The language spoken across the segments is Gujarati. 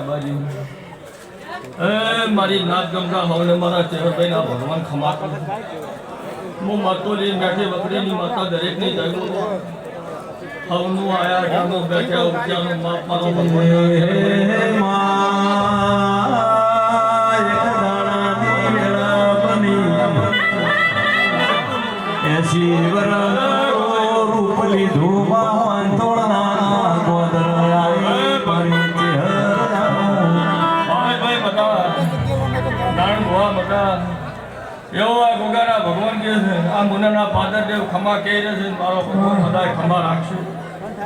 બાજી એ મારી નાથ ગંગા હવને મારા ચેહરભાઈના ભગવાન ખમા હું માતોલી બેઠી વકડીની માતા દરેકની જાગું હવનું આયા જાગો બેઠ્યા ઉપજાનું માપ મારો ભગવાન રૂપલી ધુમાન તોડના ગોદર આઈ પરી ભાઈ બતા નાણ ભવા બતા એવો આ ગોગાના ભગવાન કહે છે આ મુનાના ફાધર દેવ ખમા કહે છે મારો ભગવાન બધાય ખમા રાખશે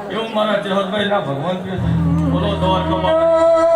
એવું મારા ચેહરભાઈના ભગવાન કહે છે બોલો દ્વારકા